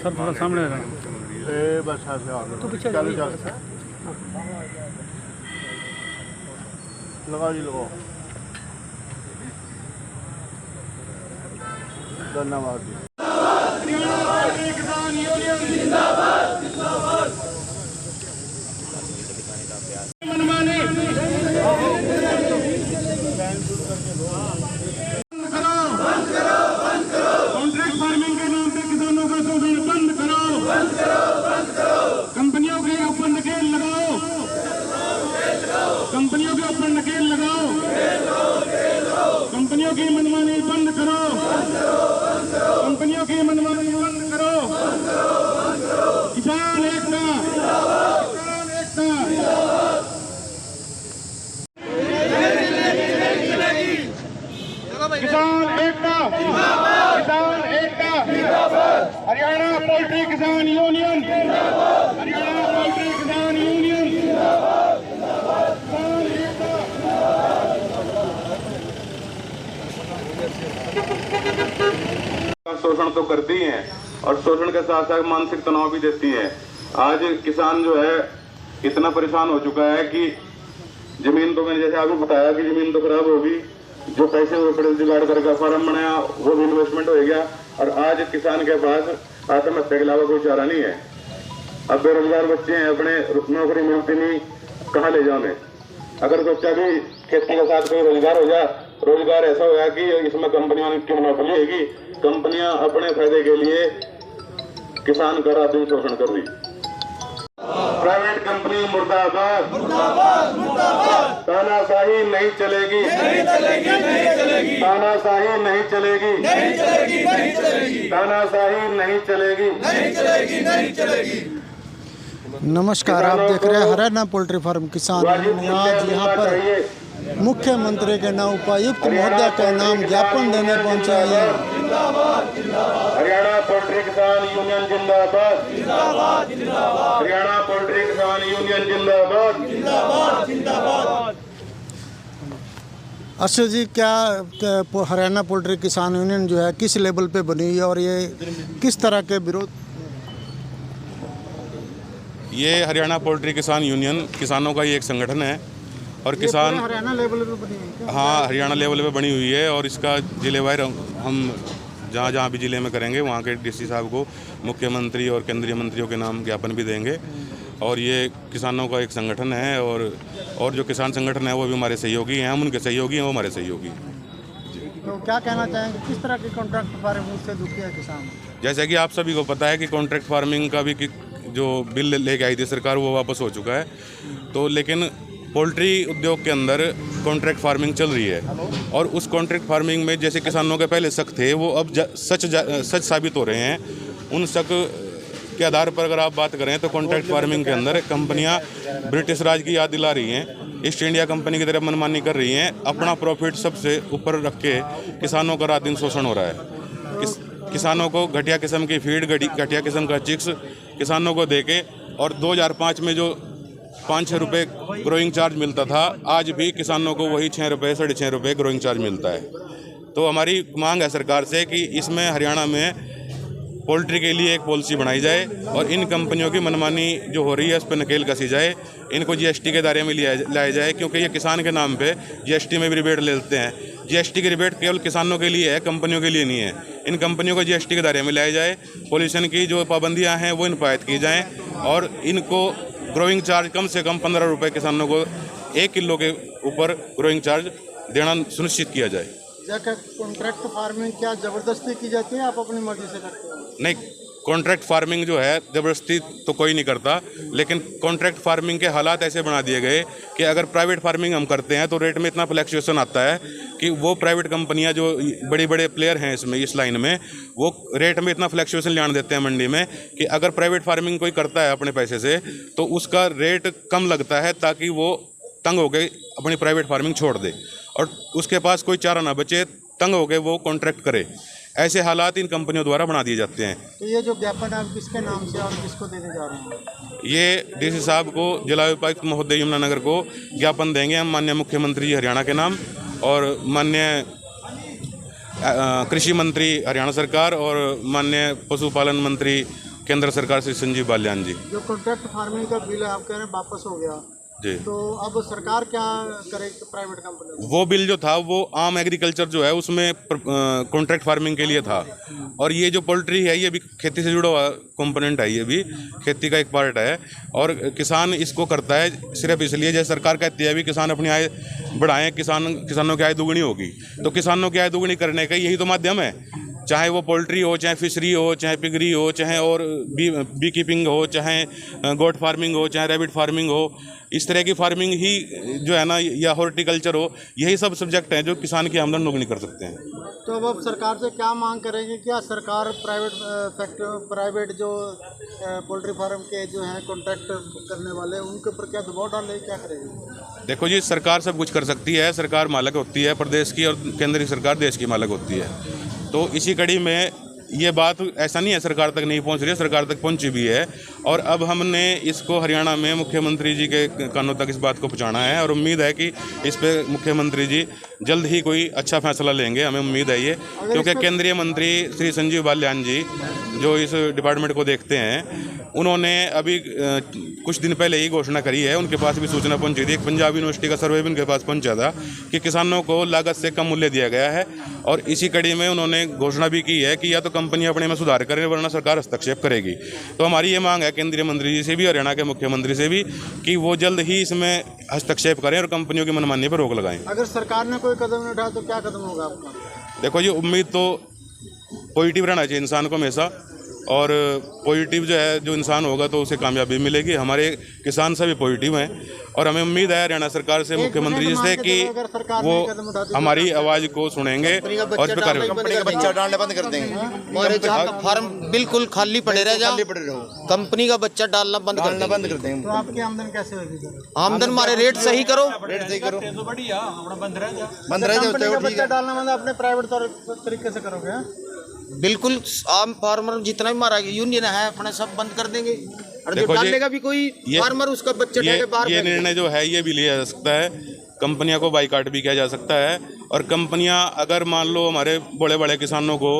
Sir थोड़ा सामने रहना। बस तो पीछे चलो लगाओ जी, लगाओ। धन्यवाद जी। कॉन्ट्रैक्ट फार्मिंग के नाम पे किसानों का शोषण बंद करो, कंपनियों के ऊपर नकेल लगाओ, कंपनियों के ऊपर नकेल लगाओ, कंपनियों की मनमानी बंद करो, कंपनियों की मनमानी बंद करो। किसान एकता, किसान एकता। किसान एकता, किसान एकता। हरियाणा पोल्ट्री किसान यूनियन, हरियाणा पोल्ट्री किसान यूनियन। किसान एकता। शोषण तो करती हैं और शोषण के साथ साथ मानसिक तनाव भी देती हैं। आज किसान जो है इतना परेशान हो चुका है कि जमीन तो मैंने जैसे आपको बताया कि जमीन तो खराब होगी, जो पैसे वो बड़े जुगाड़ करके फार्म बनाया वो भी इन्वेस्टमेंट हो गया और आज किसान के पास आत्महत्या के अलावा कोई चारा नहीं है। अब बेरोजगार बच्चे हैं, अपने नौकरी मिलती नहीं, कहाँ ले जाओ। अगर सोचा भी खेती के साथ कोई रोजगार हो जाए, रोजगार ऐसा होगा कि इसमें कंपनियों की मोनोपोली होगी, कंपनियां अपने फायदे के लिए किसान का रात दिन शोषण कर रही। प्राइवेट कंपनी मुर्दाबाद, मुर्दाबाद, मुर्दाबाद। तानाशाही नहीं चलेगी, नहीं चलेगी, नहीं चलेगी। तानाशाही नहीं चलेगी, नहीं चलेगी, नहीं चलेगी। तानाशाही नहीं चलेगी, नहीं चलेगी, नहीं चलेगी। नमस्कार, आप देख रहे हैं हरियाणा पोल्ट्री फार्म किसान। आज यहाँ पर मुख्यमंत्री के नाम उपायुक्त महोदय का नाम ज्ञापन देने पहुंचे हैं। हरियाणा पोल्ट्री किसान यूनियन जिंदाबाद, जिंदाबाद, जिंदाबाद। हरियाणा पोल्ट्री किसान यूनियन जिंदाबाद, जिंदाबाद, जिंदाबाद। अशोक जी, क्या हरियाणा पोल्ट्री किसान यूनियन जो है किस लेवल पे बनी हुई है और ये किस तरह के विरोध? ये हरियाणा पोल्ट्री किसान यूनियन किसानों का ही एक संगठन है और किसान हरियाणा लेवल पे बनी हुई है। हाँ, हरियाणा लेवल पे बनी हुई है और इसका जिले वार हम जहाँ जहाँ भी जिले में करेंगे वहाँ के डीसी साहब को मुख्यमंत्री और केंद्रीय मंत्रियों के नाम ज्ञापन भी देंगे। और ये किसानों का एक संगठन है और जो किसान संगठन है वो भी हमारे सहयोगी हैं, हम उनके सहयोगी हैं, वो हमारे सहयोगी हैं। तो क्या कहना चाहेंगे, किस तरह की कॉन्ट्रैक्ट फार्मिंग से दुखी है किसान? जैसा कि आप सभी को पता है कि कॉन्ट्रैक्ट फार्मिंग का भी जो बिल लेके आई थी सरकार वो वापस हो चुका है। तो लेकिन पोल्ट्री उद्योग के अंदर कॉन्ट्रैक्ट फार्मिंग चल रही है और उस कॉन्ट्रैक्ट फार्मिंग में जैसे किसानों के पहले शक थे वो अब सच साबित हो रहे हैं। उन शक के आधार पर अगर आप बात करें तो कॉन्ट्रैक्ट फार्मिंग के अंदर कंपनियां ब्रिटिश राज की याद दिला रही हैं, ईस्ट इंडिया कंपनी की तरफ मनमानी कर रही हैं, अपना प्रॉफिट सबसे ऊपर रख के किसानों का रात दिन शोषण हो रहा है। किसानों को घटिया किस्म की फीड, घटिया किस्म का चिक्स किसानों को देके और 2005 में जो 5-6 रुपये ग्रोइंग चार्ज मिलता था, आज भी किसानों को वही 6 रुपये 6.5 रुपये ग्रोइंग चार्ज मिलता है। तो हमारी मांग है सरकार से कि इसमें हरियाणा में पोल्ट्री के लिए एक पॉलिसी बनाई जाए और इन कंपनियों की मनमानी जो हो रही है उस पर नकेल कसी जाए, इनको जीएसटी के दायरे में लाया जाए, क्योंकि ये किसान के नाम पे जीएसटी में भी रिबेट ले लेते हैं। जीएसटी की रिबेट केवल किसानों के लिए है, कंपनियों के लिए नहीं है। इन कंपनियों को जीएसटी के दायरे में लाया जाए, पोल्यूशन की जो पाबंदियाँ हैं वो इन पर आयद की जाएँ और इनको ग्रोइंग चार्ज कम से कम 15 रुपये किसानों को 1 किलो के ऊपर ग्रोइंग चार्ज देना सुनिश्चित किया जाए। कॉन्ट्रैक्ट फार्मिंग क्या जबरदस्ती की जाती है, आप अपनी मर्जी से करते हो? नहीं, कॉन्ट्रैक्ट फार्मिंग जो है ज़बरदस्ती तो कोई नहीं करता, लेकिन कॉन्ट्रैक्ट फार्मिंग के हालात ऐसे बना दिए गए कि अगर प्राइवेट फार्मिंग हम करते हैं तो रेट में इतना फ्लैक्चुएशन आता है कि वो प्राइवेट कंपनियां जो बड़े बड़े प्लेयर हैं इसमें इस लाइन में, वो रेट में इतना फ्लैक्चुएशन ले देते हैं मंडी में कि अगर प्राइवेट फार्मिंग कोई करता है अपने पैसे से तो उसका रेट कम लगता है ताकि वो तंग हो गए अपनी प्राइवेट फार्मिंग छोड़ दे और उसके पास कोई चारा ना बचे, तंग हो गए वो कॉन्ट्रैक्ट करे। ऐसे हालात इन कंपनियों द्वारा बना दिए जाते हैं। तो ये जो ज्ञापन आप किसके नाम से और किसको देने जा रहे हैं? ये डीसी साहब को, जिला उपायुक्त महोदय यमुनानगर को ज्ञापन देंगे हम माननीय मुख्यमंत्री हरियाणा के नाम और माननीय कृषि मंत्री हरियाणा सरकार और माननीय पशुपालन मंत्री केंद्र सरकार श्री संजीव बालियान जी। जो कॉन्ट्रैक्ट फार्मिंग का बिल है आप कह रहे हैं वापस हो गया जी, तो अब सरकार क्या करेगी प्राइवेट कंपनी? वो बिल जो था वो आम एग्रीकल्चर जो है उसमें कॉन्ट्रैक्ट फार्मिंग के लिए था, और ये जो पोल्ट्री है ये भी खेती से जुड़ा हुआ कंपोनेंट है, ये भी खेती का एक पार्ट है। और किसान इसको करता है सिर्फ इसलिए, जैसे सरकार कहती है भी किसान अपनी आय बढ़ाएं, किसानों की आय दुगनी होगी, तो किसानों की आय दुगनी करने का यही तो माध्यम है। चाहे वो पोल्ट्री हो, चाहे फिशरी हो, चाहे पिगरी हो, चाहे और बी कीपिंग हो, चाहे गोट फार्मिंग हो, चाहे रैबिट फार्मिंग हो, इस तरह की फार्मिंग ही जो है ना, या हॉर्टिकल्चर हो, यही सब सब्जेक्ट हैं जो किसान की आमदन दोगुनी कर सकते हैं। तो अब सरकार से क्या मांग करेंगे? क्या सरकार प्राइवेट जो पोल्ट्री फार्म के जो हैं कॉन्ट्रैक्ट करने वाले उनके ऊपर क्या दबाव डाले, क्या करेगी? देखो जी, सरकार सब कुछ कर सकती है, सरकार मालिक होती है प्रदेश की, और केंद्रीय सरकार देश की मालिक होती है। तो इसी कड़ी में ये बात ऐसा नहीं है सरकार तक नहीं पहुंच रही है, सरकार तक पहुंची भी है, और अब हमने इसको हरियाणा में मुख्यमंत्री जी के कानों तक इस बात को पहुंचाना है, और उम्मीद है कि इस पे मुख्यमंत्री जी जल्द ही कोई अच्छा फैसला लेंगे, हमें उम्मीद है ये, क्योंकि केंद्रीय मंत्री श्री संजीव बालियान जी जो इस डिपार्टमेंट को देखते हैं, उन्होंने अभी कुछ दिन पहले ही घोषणा करी है, उनके पास भी सूचना पहुंची थी, एक पंजाब यूनिवर्सिटी का सर्वे भी उनके पास पहुंचा था कि किसानों को लागत से कम मूल्य दिया गया है, और इसी कड़ी में उन्होंने घोषणा भी की है कि या तो कंपनी अपने में सुधार करे वरना सरकार हस्तक्षेप करेगी। तो हमारी ये मांग है केंद्रीय मंत्री जी से भी, हरियाणा के मुख्यमंत्री से भी, कि वो जल्द ही इसमें हस्तक्षेप करें और कंपनियों की मनमानी पर रोक लगाएं। अगर सरकार ने कोई कदम नहीं उठाया तो क्या कदम होगा आपका? देखो ये उम्मीद तो पॉजिटिव रहना चाहिए इंसान को हमेशा, और पॉजिटिव जो है, जो इंसान होगा तो उसे कामयाबी मिलेगी। हमारे किसान सभी पॉजिटिव हैं, और हमें उम्मीद है हरियाणा सरकार से, मुख्यमंत्री जी से कि वो हमारी आवाज़ को सुनेंगे और इस पर कार्रवाई। कंपनी का बच्चा डालना बंद कर देंगे, हमारे जहाँ फार्म बिल्कुल खाली पड़े रह कंपनी का बच्चा डालना बंद कर देंगे। तो आपकी आमदन कैसे होगी? आमदन हमारे रेट सही करो, बंद रह जाओ। बच्चा डालना मतलब अपने प्राइवेट तरीके से करोगे? बिल्कुल, आम फार्मर जितना भी हमारा यूनियन है अपने सब बंद कर देंगे, और जो डालेगा भी कोई फार्मर उसका बच्चा बाहर। ये निर्णय जो है ये भी लिया जा सकता है, कंपनियां को बाइकाट भी किया जा सकता है, और कंपनियां अगर मान लो हमारे बड़े बड़े किसानों को,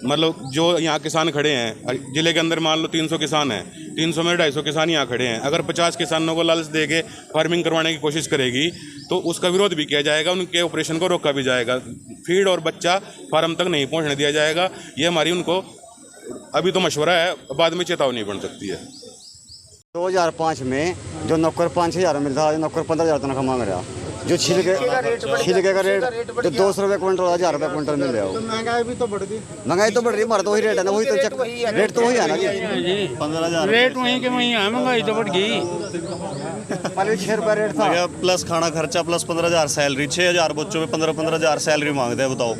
मतलब जो यहाँ किसान खड़े हैं जिले के अंदर, मान लो 300 किसान हैं, 300 में 250 किसान यहाँ खड़े हैं, अगर 50 किसानों को लालच दे के फार्मिंग करवाने की कोशिश करेगी तो उसका विरोध भी किया जाएगा, उनके ऑपरेशन को रोका भी जाएगा, फीड और बच्चा फार्म तक नहीं पहुँचने दिया जाएगा। ये हमारी उनको अभी तो मशवरा है, बाद में चेतावनी बन सकती है। 2005 में जो नौकर 5,000 मिलता था, नौकर 15,000 तनख्वाह मांग रहा, जो छिलके का रेट जो 200 रुपये क्विंटल, 1,000 रुपये क्विंटल मिल रहा हो। तो महंगाई भी तो बढ़ गई। महंगाई तो बढ़ रही है, हमारा तो वही रेट है ना, वही तो रेट तो वही है ना जी, 15,000 रेट वहीं के वहीं है, महंगाई तो बढ़ गई। पहले 6 रुपये रेट था, प्लस खाना खर्चा प्लस 15,000 सैलरी, 6,000 बच्चों में 15,000 सैलरी मांगते हैं, बताओ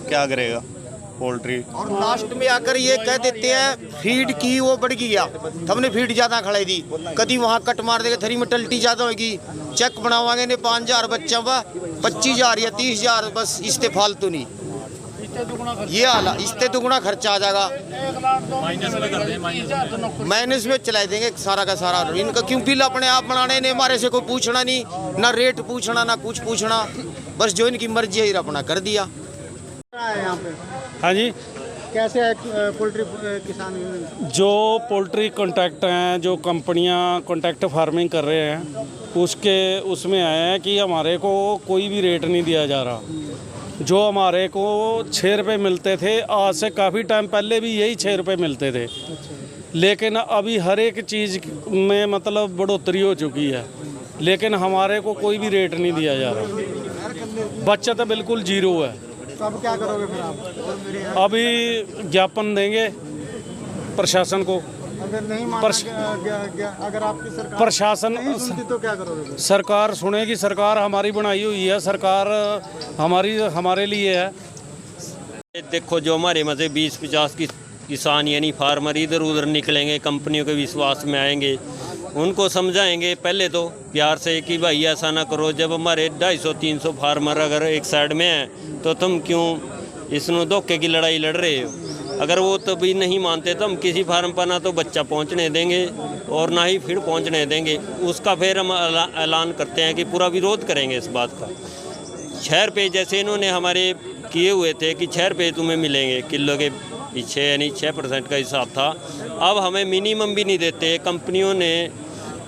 क्या करेगा पोल्ट्री। और लास्ट में आकर ये कह देते हैं फीड की वो बढ़ गया, हमने फीड ज्यादा खड़ाई दी, कभी वहाँ कट मार देगा, थरी में टल्टी ज्यादा होगी, चेक बनावांगे ने 5,000 बच्चा वा 25,000 या 30,000, बस इससे फालतू नहीं, ये आला इससे दुगुना खर्चा आ जाएगा, माइनस में चला देंगे सारा का सारा। इनका क्यों बिल अपने आप बनाने ने, हमारे से कोई पूछना नहीं, ना रेट पूछना ना कुछ पूछना, बस जो इनकी मर्जी है अपना कर दिया। यहाँ पे हाँ जी, कैसे है पोल्ट्री किसान यूनियन? जो पोल्ट्री कॉन्ट्रैक्ट हैं, जो कंपनियां कॉन्ट्रैक्ट फार्मिंग कर रहे हैं, उसमें आए हैं कि हमारे को कोई भी रेट नहीं दिया जा रहा। जो हमारे को 6 रुपये मिलते थे, आज से काफ़ी टाइम पहले भी यही 6 रुपये मिलते थे, लेकिन अभी हर एक चीज़ में मतलब बढ़ोतरी हो चुकी है, लेकिन हमारे को कोई भी रेट नहीं दिया जा रहा, बचत बिल्कुल जीरो है। तो अब क्या करोगे फिर आप? अभी ज्ञापन देंगे प्रशासन को, अगर नहीं अगर आपकी सरकार प्रशासन नहीं सुनती तो क्या करोगे? सरकार सुनेगी, सरकार हमारी बनाई हुई है, सरकार हमारे लिए है। देखो जो हमारे में से 20-50 किसान यानी फार्मर इधर उधर निकलेंगे, कंपनियों के विश्वास में आएंगे, उनको समझाएंगे पहले तो प्यार से कि भाई ऐसा ना करो, जब हमारे 250-300 फार्मर अगर एक साइड में हैं तो तुम क्यों इसमें धोखे की लड़ाई लड़ रहे हो। अगर वो तो भी नहीं मानते तो हम किसी फार्म पर ना तो बच्चा पहुंचने देंगे और ना ही फिर पहुंचने देंगे। उसका फिर हम ऐलान करते हैं कि पूरा विरोध करेंगे इस बात का। 6 रुपये जैसे इन्होंने हमारे किए हुए थे कि 6 रुपये तुम्हें मिलेंगे किलो के पीछे, यानी 6% का हिसाब था। अब हमें मिनिमम भी नहीं देते। कंपनियों ने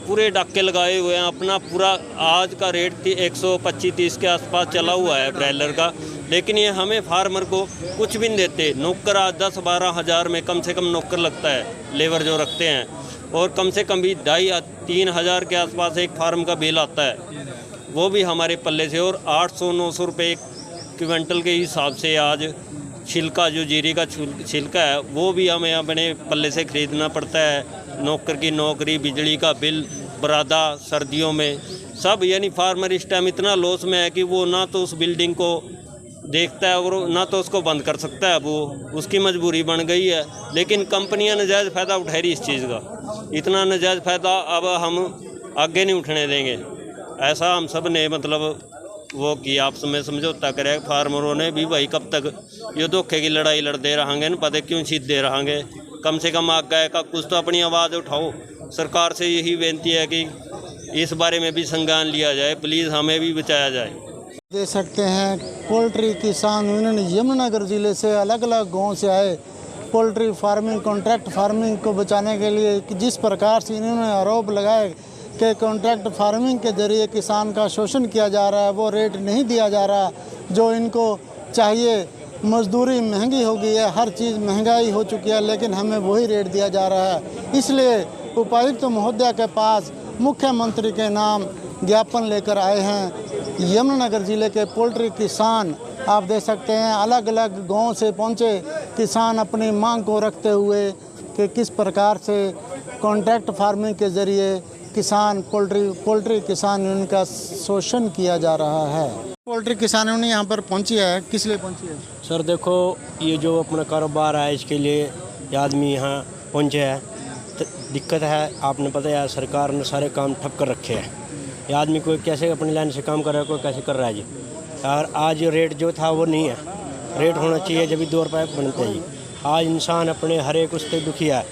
पूरे डाके लगाए हुए हैं। अपना पूरा आज का रेट 125-30 के आसपास चला हुआ है ब्रायलर का, लेकिन ये हमें फार्मर को कुछ भी नहीं देते। नौकर आज 10-12 हज़ार में कम से कम नौकर लगता है, लेबर जो रखते हैं, और कम से कम भी 2,500-3 हज़ार के आसपास एक फार्म का बिल आता है, वो भी हमारे पल्ले से। और 800-900 रुपये क्विंटल के हिसाब से आज छिलका, जो जीरे का छिलका है, वो भी हमें अपने पल्ले से ख़रीदना पड़ता है। नौकर की नौकरी, बिजली का बिल, बरादा सर्दियों में सब, यानी फार्मर इस टाइम इतना लॉस में है कि वो ना तो उस बिल्डिंग को देखता है और ना तो उसको बंद कर सकता है। वो उसकी मजबूरी बन गई है। लेकिन कंपनियां नाजायज़ फ़ायदा उठा रही इस चीज़ का। इतना नाजायज़ फ़ायदा अब हम आगे नहीं उठने देंगे। ऐसा हम सब ने मतलब वो कि आपस में समझौता करे फार्मरों ने भी, भाई कब तक ये धोखे की लड़ाई लड़ते रहेंगे, न पता क्यों सीधे रहेंगे। कम से कम आगे का कुछ तो अपनी आवाज़ उठाओ। सरकार से यही बेनती है कि इस बारे में भी संज्ञान लिया जाए, प्लीज़ हमें भी बचाया जाए। दे सकते हैं पोल्ट्री किसान यूनियन यमुनानगर ज़िले से अलग अलग गांव से आए पोल्ट्री फार्मिंग, कॉन्ट्रैक्ट फार्मिंग को बचाने के लिए, कि जिस प्रकार से इन्होंने आरोप लगाए कि कॉन्ट्रैक्ट फार्मिंग के ज़रिए किसान का शोषण किया जा रहा है, वो रेट नहीं दिया जा रहा जो इनको चाहिए। मजदूरी महंगी हो गई है, हर चीज़ महंगाई हो चुकी है, लेकिन हमें वही रेट दिया जा रहा है। इसलिए उपायुक्त महोदया के पास मुख्यमंत्री के नाम ज्ञापन लेकर आए हैं। यमुनानगर ज़िले के पोल्ट्री किसान आप देख सकते हैं अलग अलग गांव से पहुंचे किसान अपनी मांग को रखते हुए कि किस प्रकार से कॉन्ट्रैक्ट फार्मिंग के ज़रिए किसान पोल्ट्री किसान यूनियन का शोषण किया जा रहा है। पोल्ट्री किसान यूनियन यहाँ पर पहुँची है, किस लिए पहुँची है? सर देखो, ये जो अपना कारोबार है इसके लिए ये आदमी यहाँ पहुँचे हैं। तो दिक्कत है, आपने पता है सरकार ने सारे काम ठप कर रखे हैं। ये आदमी कोई कैसे अपनी लाइन से काम कर रहा है, कोई कैसे कर रहा है जी। और आज रेट जो था वो नहीं है, रेट होना चाहिए जब भी 2 रुपये बनते ही। आज इंसान अपने हर एक उससे दुखी है,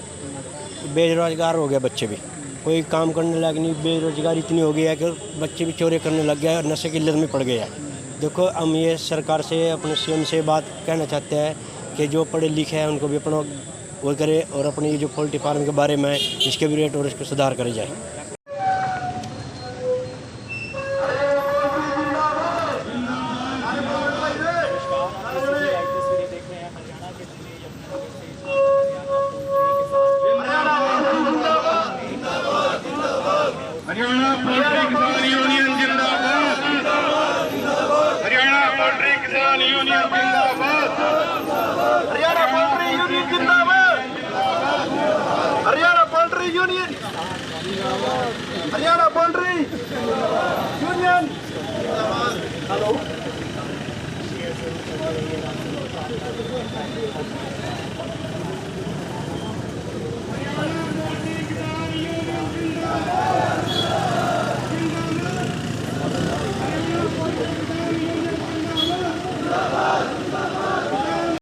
बेरोजगार हो गया, बच्चे भी कोई काम करने लायक नहीं, बेरोजगारी इतनी हो गई है कि बच्चे भी चोरी करने लग गए और नशे की लत में पड़ गए हैं। देखो, हम ये सरकार से, अपने सीएम से बात कहना चाहते हैं कि जो पढ़े लिखे हैं उनको भी अपना वो करे और अपनी ये जो पोल्ट्री फार्म के बारे में इसके भी रेट और इसको सुधार करे जाए। हरियाणा पोल्ट्री किसान यूनियन जिंदाबाद, हरियाणा पोल्ट्री किसान यूनियन जिंदाबाद, हरियाणा पोल्ट्री यूनियन जिंदाबाद, Haryana poultry union, Haryana poultry union. Hello.